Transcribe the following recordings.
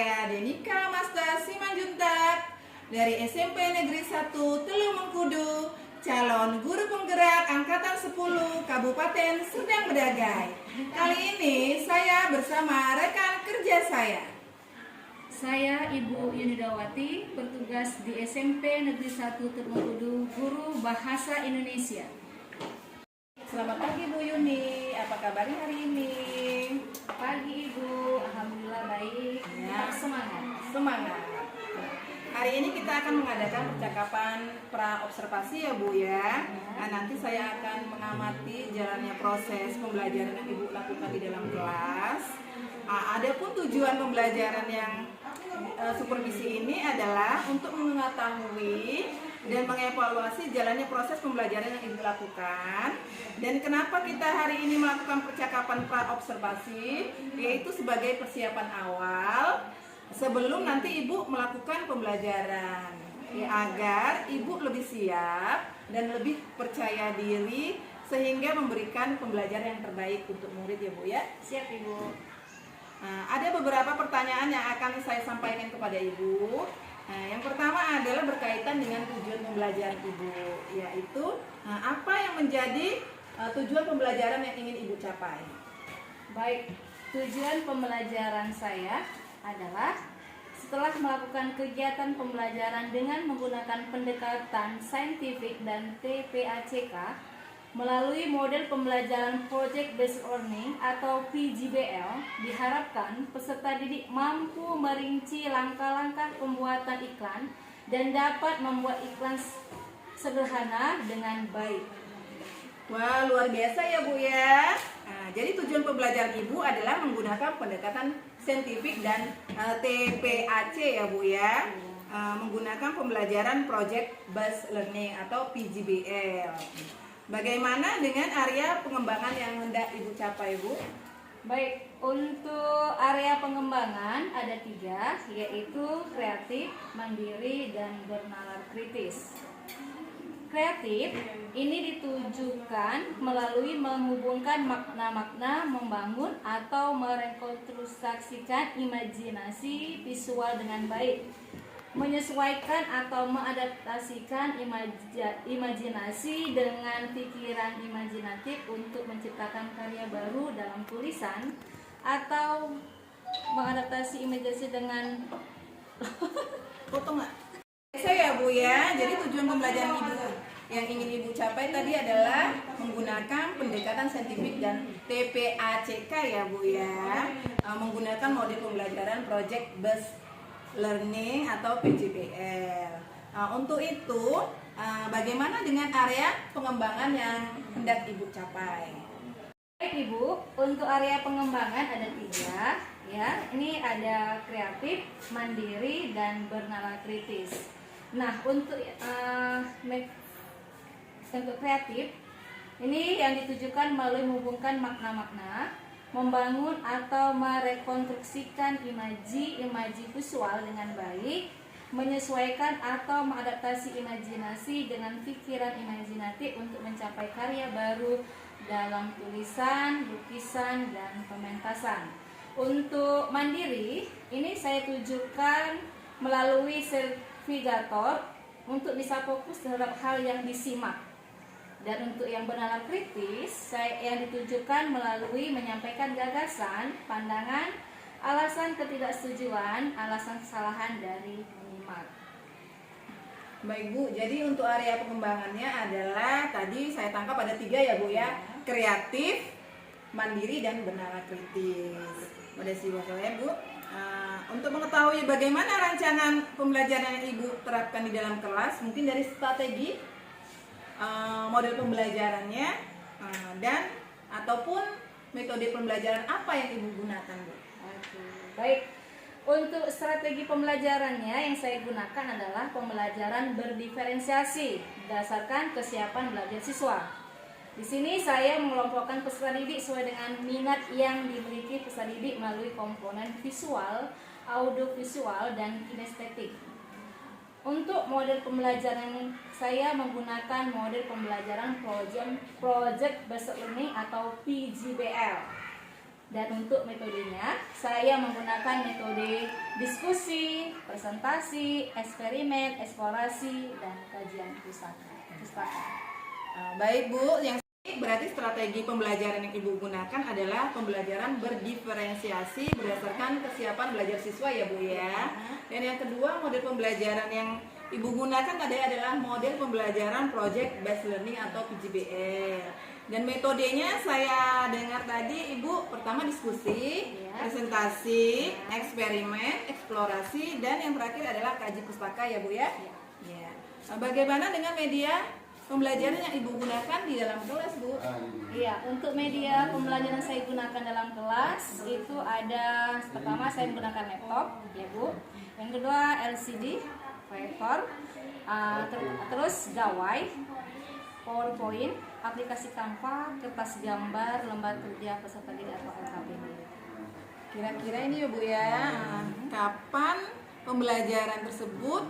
saya Denika Masta Simanjuntak dari SMP Negeri 1 Teluk Mengkudu, calon guru penggerak Angkatan 10 Kabupaten Serdang Bedagai. Kali ini saya bersama rekan kerja saya. Saya Ibu Yunidawati, bertugas di SMP Negeri 1 Teluk Mengkudu, guru Bahasa Indonesia. Selamat pagi Bu Yuni, apa kabarnya hari ini? Pagi Ibu, alhamdulillah baik. Ya. Tetap semangat. Semangat. Hari ini kita akan mengadakan percakapan pra-observasi ya Bu ya. Nah, nanti saya akan mengamati jalannya proses pembelajaran yang Ibu lakukan di dalam kelas. Adapun tujuan pembelajaran yang supervisi ini adalah untuk mengetahui dan mengevaluasi jalannya proses pembelajaran yang Ibu lakukan. Dan kenapa kita hari ini melakukan percakapan pra-observasi, yaitu sebagai persiapan awal sebelum nanti Ibu melakukan pembelajaran, agar Ibu lebih siap dan lebih percaya diri sehingga memberikan pembelajaran yang terbaik untuk murid ya Bu ya. Siap Ibu. Ada beberapa pertanyaan yang akan saya sampaikan kepada Ibu. Yang pertama adalah berkaitan dengan tujuan pembelajaran Ibu, yaitu apa yang menjadi tujuan pembelajaran yang ingin Ibu capai. Baik, tujuan pembelajaran saya adalah setelah melakukan kegiatan pembelajaran dengan menggunakan pendekatan saintifik dan TPACK melalui model pembelajaran Project Based Learning atau PJBL, diharapkan peserta didik mampu merinci langkah-langkah pembuatan iklan dan dapat membuat iklan sederhana dengan baik. Wah, luar biasa ya Bu ya. Jadi tujuan pembelajaran Ibu adalah menggunakan pendekatan saintifik dan TPAC ya Bu ya. Menggunakan pembelajaran Project Based Learning atau PJBL. Bagaimana dengan area pengembangan yang hendak Ibu capai Bu? Baik, untuk area pengembangan ada 3, yaitu kreatif, mandiri, dan bernalar kritis. Kreatif ini ditujukan melalui menghubungkan makna-makna, membangun atau merekonstruksikan imajinasi visual dengan baik, menyesuaikan atau mengadaptasikan imajinasi dengan pikiran imajinatif untuk menciptakan karya baru dalam tulisan, atau mengadaptasi imajinasi dengan Foto nggak? Saya ya Bu ya. Jadi tujuan pembelajaran Ibu yang ingin Ibu capai tadi adalah menggunakan pendekatan saintifik dan TPACK ya Bu ya. Menggunakan model pembelajaran Project Based Learning atau PJBL. Untuk itu, bagaimana dengan area pengembangan yang hendak Ibu capai? Baik Ibu, untuk area pengembangan ada 3 ya. Ini ada kreatif, mandiri, dan bernalar kritis. Nah, untuk kreatif ini yang ditujukan melalui menghubungkan makna-makna, membangun atau merekonstruksikan imaji visual dengan baik, menyesuaikan atau mengadaptasi imajinasi dengan pikiran imajinatif untuk mencapai karya baru dalam tulisan, lukisan, dan pementasan. Untuk mandiri, ini saya tujukan melalui servigator untuk bisa fokus terhadap hal yang disimak. Dan untuk yang bernalar kritis, yang ditujukan melalui menyampaikan gagasan, pandangan, alasan ketidaksetujuan, alasan kesalahan dari penyimak. Baik Bu, jadi untuk area pengembangannya adalah tadi saya tangkap ada 3 ya Bu ya. Kreatif, mandiri, dan bernalar kritis. Udah simak ya Bu. Untuk mengetahui bagaimana rancangan pembelajaran yang Ibu terapkan di dalam kelas, mungkin dari strategi, model pembelajarannya, dan ataupun metode pembelajaran apa yang Ibu gunakan Bu? Baik, untuk strategi pembelajarannya yang saya gunakan adalah pembelajaran berdiferensiasi berdasarkan kesiapan belajar siswa. Di sini saya mengelompokkan peserta didik sesuai dengan minat yang dimiliki peserta didik melalui komponen visual, audiovisual, dan kinestetik. Untuk model pembelajaran saya menggunakan model pembelajaran Project Based Learning atau PJBL. Dan untuk metodenya, saya menggunakan metode diskusi, presentasi, eksperimen, eksplorasi, dan kajian pustaka. Baik Bu, yang berarti strategi pembelajaran yang Ibu gunakan adalah pembelajaran berdiferensiasi berdasarkan kesiapan belajar siswa ya Bu ya. Dan yang kedua, model pembelajaran yang Ibu gunakan tadi adalah model pembelajaran Project Based Learning atau PJBL. Dan metodenya saya dengar tadi Ibu pertama diskusi, presentasi, eksperimen, eksplorasi, dan yang terakhir adalah kaji pustaka ya Bu ya. Ya. Bagaimana dengan media pembelajaran yang Ibu gunakan di dalam kelas Bu? Iya, untuk media pembelajaran saya gunakan dalam kelas itu ada, pertama saya menggunakan laptop ya Bu. Yang kedua LCD, proyektor, terus gawai, PowerPoint, aplikasi Canva, kertas gambar, lembar kerja peserta didik atau LKP. Kira-kira ini ya Bu ya, kapan pembelajaran tersebut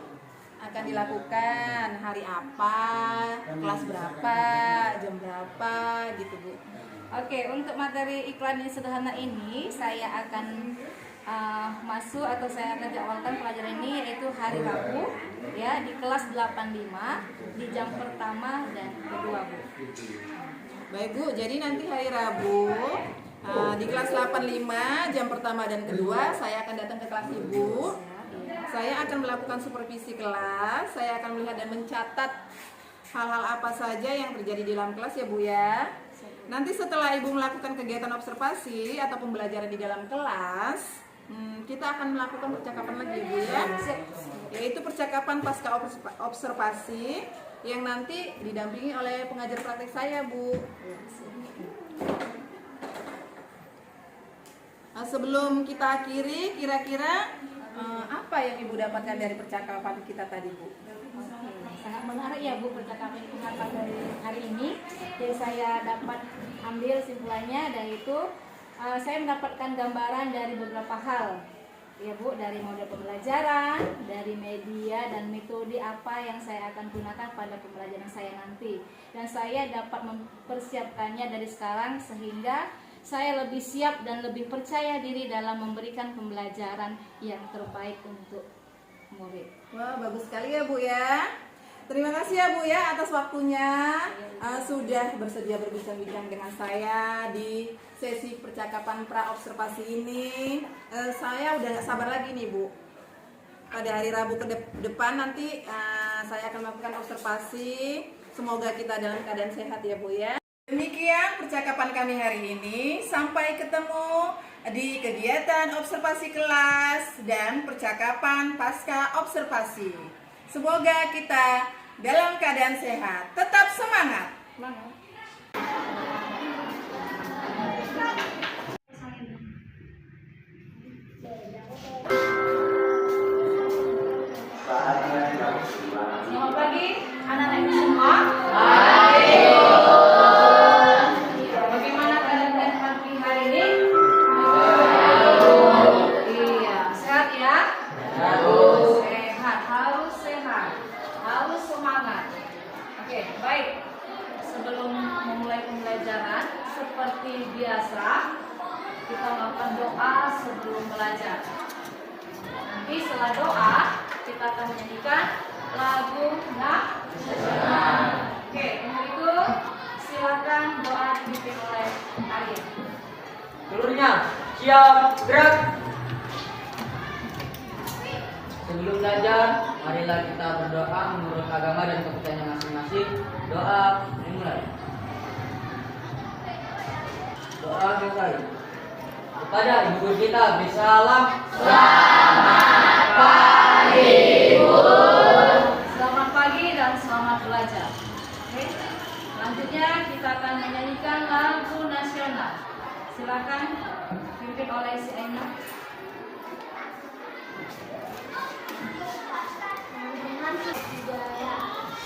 akan dilakukan, hari apa, kelas berapa, jam berapa gitu Bu. Oke, untuk materi iklan yang sederhana ini saya akan masuk atau saya akan jadwalkan pelajaran ini yaitu hari Rabu ya di kelas 85 di jam pertama dan kedua Bu. Baik Bu, jadi nanti hari Rabu di kelas 85 jam pertama dan kedua saya akan datang ke kelas Ibu. Saya akan melakukan supervisi kelas, saya akan melihat dan mencatat hal-hal apa saja yang terjadi di dalam kelas ya Bu ya. Nanti setelah Ibu melakukan kegiatan observasi atau pembelajaran di dalam kelas, kita akan melakukan percakapan lagi Bu ya. Yaitu percakapan pasca observasi yang nanti didampingi oleh pengajar praktik saya Bu. Nah, sebelum kita akhiri, kira-kira apa yang Ibu dapatkan dari percakapan kita tadi Bu? Sangat menarik ya Bu percakapan kita dari hari ini. Jadi saya dapat ambil simpulannya yaitu saya mendapatkan gambaran dari beberapa hal ya Bu, dari model pembelajaran, dari media dan metode apa yang saya akan gunakan pada pembelajaran saya nanti. Dan saya dapat mempersiapkannya dari sekarang sehingga saya lebih siap dan lebih percaya diri dalam memberikan pembelajaran yang terbaik untuk murid. Wah, bagus sekali ya Bu ya. Terima kasih ya Bu ya atas waktunya, sudah bersedia berbincang-bincang dengan saya di sesi percakapan pra-observasi ini. Saya udah gak sabar lagi nih Bu. Pada hari Rabu ke depan nanti saya akan melakukan observasi. Semoga kita dalam keadaan sehat ya Bu ya. Demikian percakapan kami hari ini. Sampai ketemu di kegiatan observasi kelas dan percakapan pasca observasi. Semoga kita dalam keadaan sehat. Tetap semangat. Selamat pagi anak-anak ini semua. Bagaimana keadaan pagi hari ini? Iya, sehat ya? Sehat, harus sehat, harus semangat. Oke, baik. Sebelum memulai pembelajaran, seperti biasa, kita melakukan doa sebelum belajar. Nanti setelah doa, kita akan menyanyikan lagu nasional. Oke, untuk itu silakan doa dipimpin oleh Arya. Seluruhnya siap gerak. Sebelum belajar, marilah kita berdoa menurut agama dan kepercayaan masing-masing. Doa dimulai. Doa selesai. Kepada ibu kita bersalam. Selamat pagi, Bu. Selamat pagi dan selamat belajar. Oke. Selanjutnya kita akan menyanyikan lagu nasional. Silakan dipimpin oleh si Aina.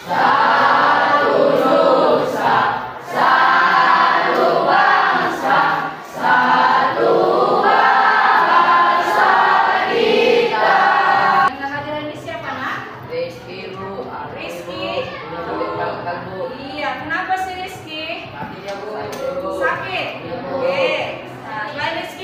Satu nusa, satu bangsa, satu bangsa kita. Yang kehadiran ini siapa nak? Rizky Bu, Rizky. Bu. Iya, kenapa sih Rizky? Sakit ya Bu, Bu. Sakit. Iya, Bu. Oke. Nah, selain Rizky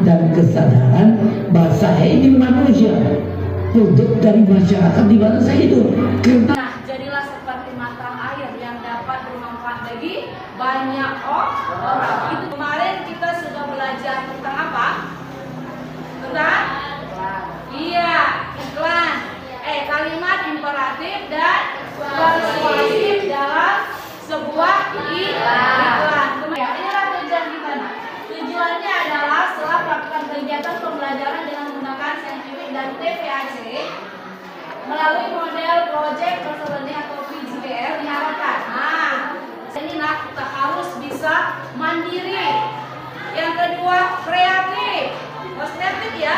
dan kesadaran bahwa saya ini manusia, produk dari masyarakat di mana saya hidup. Nah, jadilah seperti mata air yang dapat bermanfaat bagi banyak orang. Itu kemarin kita sudah belajar tentang apa? Tentang iya, iklan. Kalimat imperatif dan persuasif dalam sebuah iklan. Inilah tujuan kita. Tujuannya adalah setelah melakukan kegiatan pembelajaran dengan menggunakan saintifik dan TPAC melalui model project personal learning atau PJPL diharapkan. Nah, ini kita harus bisa mandiri. Yang kedua, kreatif. Harus kreatif ya.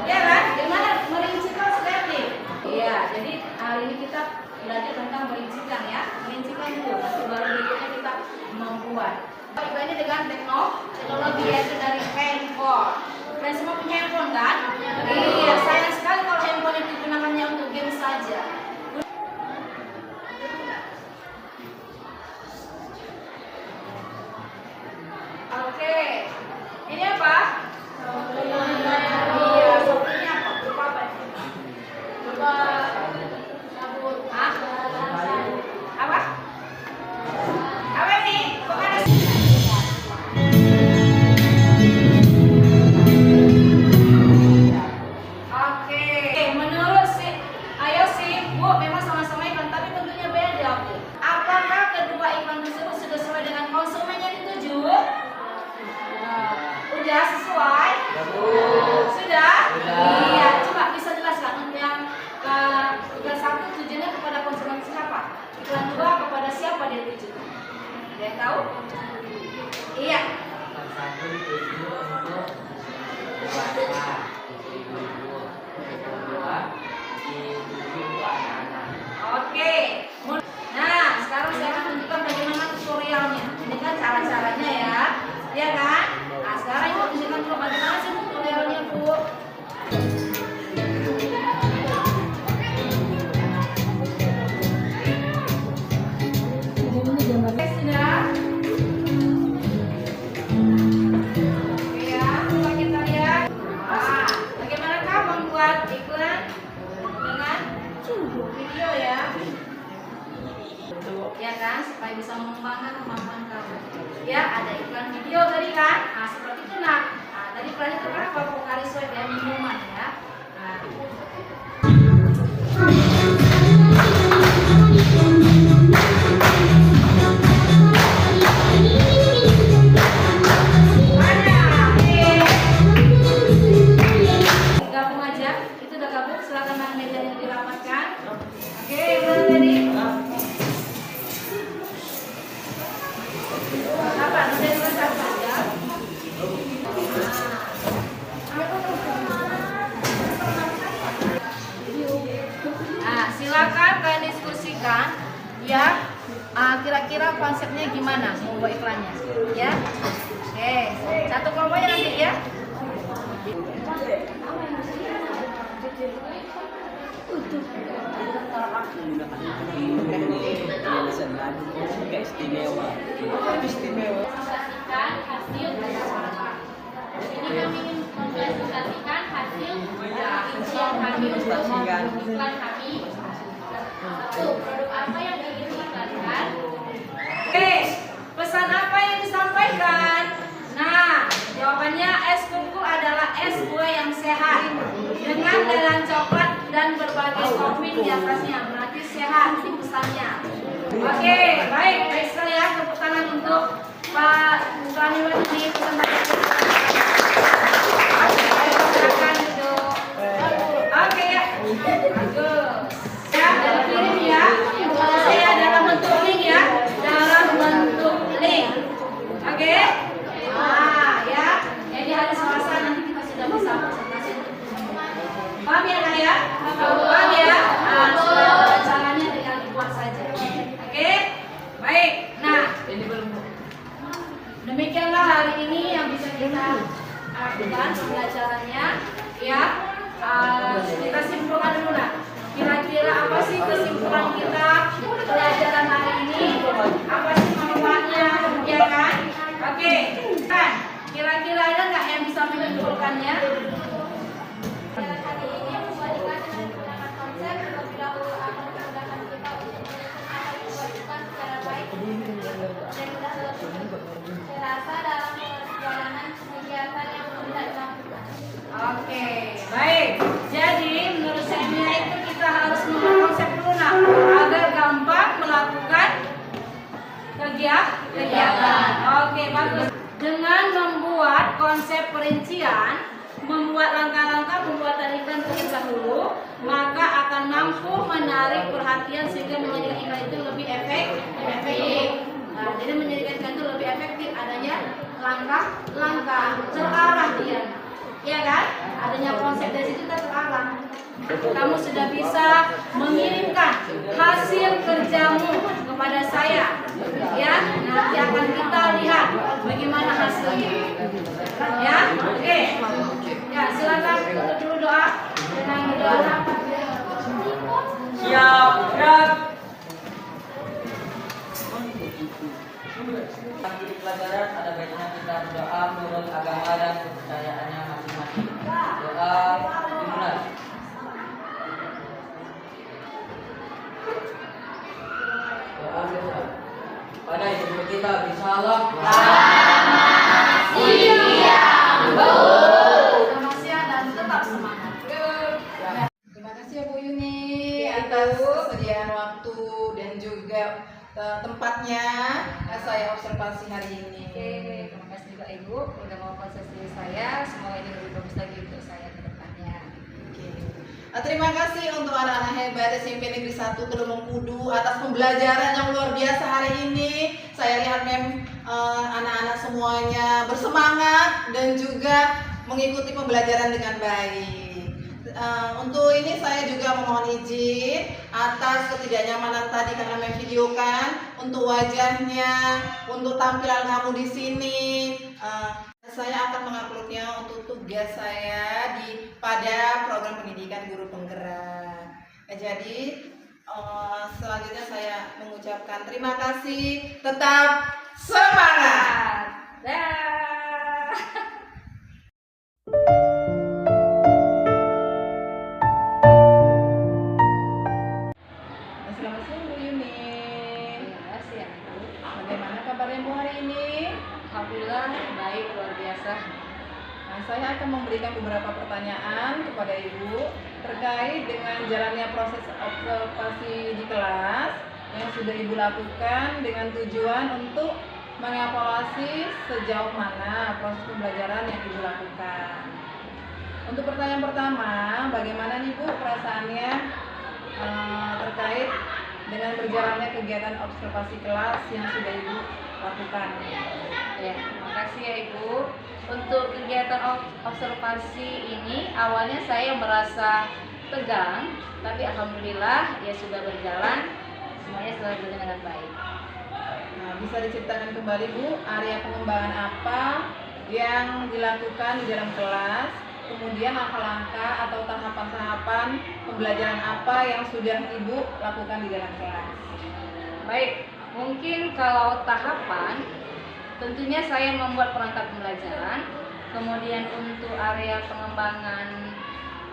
Ya kan? Gimana merincikan kreatif? Iya, jadi hari ini kita belajar tentang merincikan ya. Merincikan dulu, nanti baru berikutnya kita membuat. Ini dengan teknologi yaitu dari handphone. Dan semua punya handphone kan? Iya, sayang sekali kalau handphone itu digunakannya untuk game saja. Oke, ini apa? Iya, sabunnya apa? Berupa apa? Berupa sabun. Hah? Apa? Apa ini? Kemana sih? Oke, menurut ayo sih, Bu, memang sama-sama iklan, tapi tentunya beda, Bu. Apakah kedua iklan tersebut sudah sesuai dengan konsumen yang dituju? Udah sesuai? Sudah? Iya, coba bisa jelaskan untuk yang iklan satu tujuannya kepada konsumen siapa? Iklan dua kepada siapa dia tuju? Ada yang tahu? Iya. Satu dituju untuk dewasa, ibu-ibu. Kedua dituju untuk anak-anak. Oke. Nah, sekarang saya akan tunjukkan bagaimana tutorialnya. Ini kan cara-caranya ya. Ya kan? Nah, sekarang ibu tunjukkan dulu bagaimana sih tutorialnya, Bu. Oke, sudah. Oke ya, coba kita lihat. Nah, bagaimanakah membuat iklan dengan video ya? Ya kan, supaya bisa mengembangkan kemampuan kamu. Ya, ada iklan video tadi kan? Nah, seperti itu nah. Nah, tadi iklannya itu apa? Pocari Sweat ya, minuman ya. Nah, gabung aja, itu udah gabung, silakan naik meja yang dirapatkan. Oke, mana tadi? Apa? Udah selesai saja. Nah, silakan kalian diskusikan ya. Kira-kira konsepnya gimana membuat iklannya? Ya. Oke, satu kelompok ya nanti ya. Presentasikan hasil ini kami ingin mempresentasikan hasil rincian kami untuk iklan kami. Satu, produk apa yang ingin diiklankan? Oke, pesan apa yang disampaikan? Nah, jawabannya es kuku adalah es kue yang sehat dengan dalam coklat dan berbagai topping di atasnya, berarti sehat di pesannya. Oke, baik sekali ya, tepuk tangan untuk Pak Saniwan ini presentasi. Ayo silakan duduk. Oke ya, bagus. Ya, dikirim ya. Saya dalam bentuk link ya, dalam bentuk link. Oke. Nah, ya. Jadi hari Selasa nanti kita sudah bisa presentasi. Paham ya, Kak ya? Paham ya? Nah, sudah caranya tinggal dibuat saja. Oke? Baik. Nah, demikianlah hari ini yang bisa kita lakukan pembelajarannya. Ya. Kita simpulkan dulu lah. Kira-kira apa sih kesimpulan kita pelajaran hari ini? Apa sih manfaatnya? Ya kan? Oke. Kan? Kira-kira ada nggak yang bisa menyimpulkan? kegiatan. Oke, bagus. Dengan membuat konsep perincian, membuat langkah-langkah pembuatan iklan terlebih dahulu, maka akan mampu menarik perhatian sehingga menjadikan iklan itu lebih efektif. Nah, jadi menjadikan iklan itu lebih efektif adanya langkah-langkah terarah dia, ya kan? Adanya konsep dari situ kita terarah. Kamu sudah bisa mengirimkan hasil kerjamu kepada saya, ya. Nanti akan kita lihat bagaimana hasilnya, ya. Oke, ya silakan untuk dulu doa dengan berdoa. Siap, gerak. Di pelajaran ada baiknya kita berdoa menurut agama dan kepercayaannya masing-masing. Doa dimulai. Doa besar. Pada hidup kita bisalah. Selamat siang dan tetap semangat. Terima kasih ya Bu Yuni atas kesediaan waktu dan juga tempatnya saya observasi hari ini. Oke, terima kasih juga Ibu udah mau konsesi saya. Semoga ini lebih bagus lagi untuk saya ke depannya. Terima kasih untuk anak-anak hebat SMP Negeri 1 Telungkudu atas pembelajaran yang luar biasa hari ini. Saya lihat anak-anak semuanya bersemangat dan juga mengikuti pembelajaran dengan baik. Untuk ini saya juga memohon izin atas ketidaknyamanan tadi karena memvideokan untuk wajahnya, untuk tampilan kamu di sini. Saya akan menguploadnya untuk tugas saya pada program pendidikan guru penggerak. Jadi selanjutnya saya mengucapkan terima kasih, tetap semangat. Dah. Selamat siang Bu Yuni. Terima kasih ya Bu. Bagaimana kabarnya Bu hari ini? Alhamdulillah baik, luar biasa. Nah, saya akan memberikan beberapa pertanyaan kepada Ibu terkait dengan jalannya proses observasi di kelas yang sudah Ibu lakukan dengan tujuan untuk mengevaluasi sejauh mana proses pembelajaran yang Ibu lakukan. Untuk pertanyaan pertama, bagaimana nih Bu perasaannya terkait dengan berjalannya kegiatan observasi kelas yang sudah Ibu lakukan? Ya, terima kasih ya Ibu. Untuk kegiatan observasi ini awalnya saya merasa tegang, tapi alhamdulillah ya sudah berjalan, semuanya sudah berjalan dengan baik. Nah, bisa diceritakan kembali Bu, area pengembangan apa yang dilakukan di dalam kelas, kemudian langkah-langkah atau tahapan-tahapan pembelajaran apa yang sudah Ibu lakukan di dalam kelas? Baik, mungkin kalau tahapan, tentunya saya membuat perangkat pembelajaran. Kemudian untuk area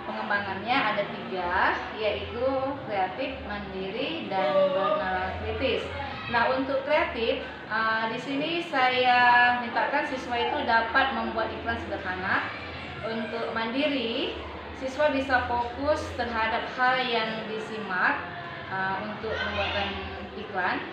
pengembangannya ada 3, yaitu kreatif, mandiri, dan bernalar kritis. Nah, untuk kreatif, di sini saya mintakan siswa itu dapat membuat iklan sederhana. Untuk mandiri, siswa bisa fokus terhadap hal yang disimak untuk pembuatan iklan.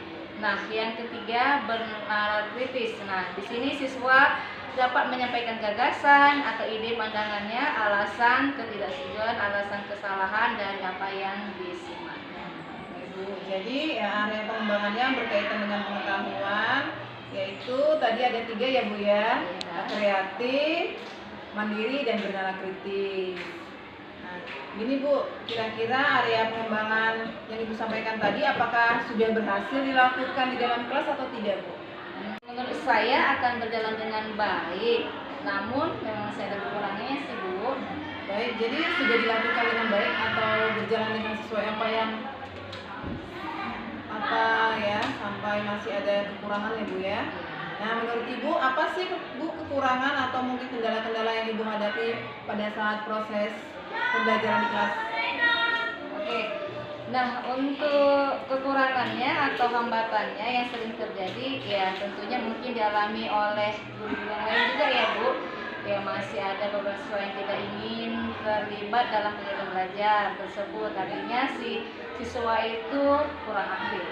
Nah, yang ketiga bernalar kritis. Nah, di sini siswa dapat menyampaikan gagasan atau ide pandangannya, alasan ketidaksetujuan, alasan kesalahan dari apa yang disimak. Ibu, jadi area pengembangannya berkaitan dengan pengetahuan, yaitu tadi ada 3 ya Bu ya, kreatif, mandiri, dan bernalar kritis. Nah, gini Bu, kira-kira area pengembangan yang Ibu sampaikan tadi apakah sudah berhasil dilakukan di dalam kelas atau tidak Bu? Menurut saya akan berjalan dengan baik, namun memang saya ada kekurangannya sih Bu. Baik, jadi sudah dilakukan dengan baik atau berjalan dengan sesuai apa ya, sampai masih ada kekurangan ya Bu ya. Nah, menurut Ibu apa sih Bu kekurangan atau mungkin kendala-kendala yang Ibu hadapi pada saat proses pembelajaran di kelas? Oke. Nah, untuk kekurangannya atau hambatannya yang sering terjadi ya tentunya mungkin dialami oleh guru yang lain juga ya Bu. Ya masih ada beberapa siswa yang tidak ingin terlibat dalam kegiatan belajar tersebut, artinya si siswa itu kurang aktif.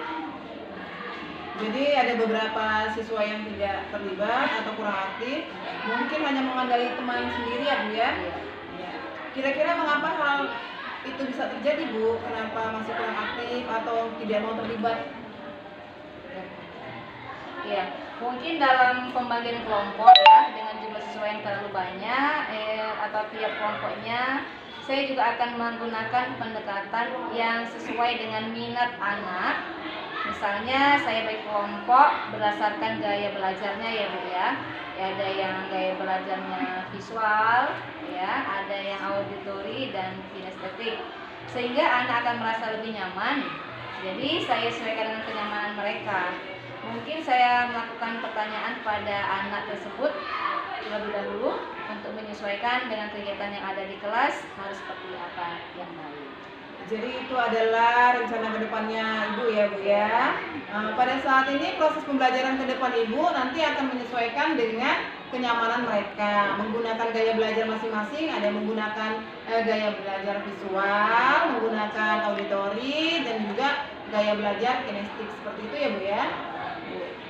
Jadi ada beberapa siswa yang tidak terlibat atau kurang aktif, mungkin hanya mengandalkan teman sendiri ya Bu ya. Ya. Kira-kira mengapa hal itu bisa terjadi Bu? Kenapa masih kurang aktif atau tidak mau terlibat? Iya, mungkin dalam pembagian kelompok ya dengan jumlah siswa yang terlalu banyak atau tiap kelompoknya, saya juga akan menggunakan pendekatan yang sesuai dengan minat anak. Misalnya saya bagi kelompok berdasarkan gaya belajarnya ya Bu ya. Ada yang gaya belajarnya visual, ya, ada yang auditori dan kinestetik. Sehingga anak akan merasa lebih nyaman. Jadi saya sesuaikan dengan kenyamanan mereka. Mungkin saya melakukan pertanyaan pada anak tersebut terlebih dahulu untuk menyesuaikan dengan kegiatan yang ada di kelas harus seperti apa yang baik. Jadi itu adalah rencana kedepannya Ibu ya Bu ya. Pada saat ini proses pembelajaran ke depan Ibu nanti akan menyesuaikan dengan kenyamanan mereka, menggunakan gaya belajar masing-masing. Ada yang menggunakan gaya belajar visual, menggunakan auditori, dan juga gaya belajar kinestik seperti itu ya Bu ya.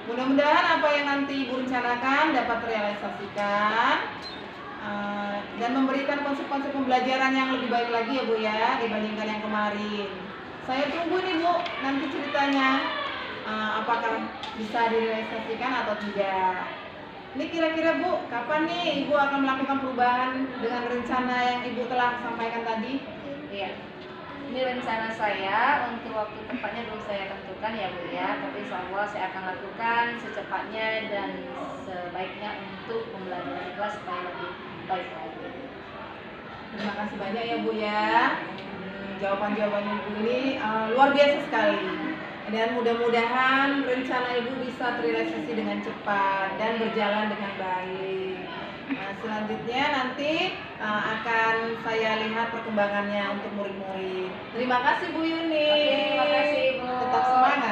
Mudah-mudahan apa yang nanti Ibu rencanakan dapat terrealisasikan dan memberikan konsep-konsep pembelajaran yang lebih baik lagi ya Bu ya dibandingkan yang kemarin. Saya tunggu nih Bu nanti ceritanya apakah bisa direalisasikan atau tidak. Ini kira-kira Bu, kapan nih Ibu akan melakukan perubahan dengan rencana yang Ibu telah sampaikan tadi? Iya. Ini rencana saya, untuk waktu tepatnya belum saya tentukan ya Bu ya. Tapi insya Allah saya akan lakukan secepatnya dan sebaiknya untuk pembelajaran di kelas supaya lebih baik lagi. Terima kasih banyak ya Bu ya. Jawaban-jawaban Ibu ini luar biasa sekali. Dan mudah-mudahan rencana Ibu bisa terrealisasi dengan cepat dan berjalan dengan baik. Selanjutnya nanti akan saya lihat perkembangannya untuk murid-murid. Terima kasih Bu Yuni. Oke, terima kasih Bu. Tetap semangat.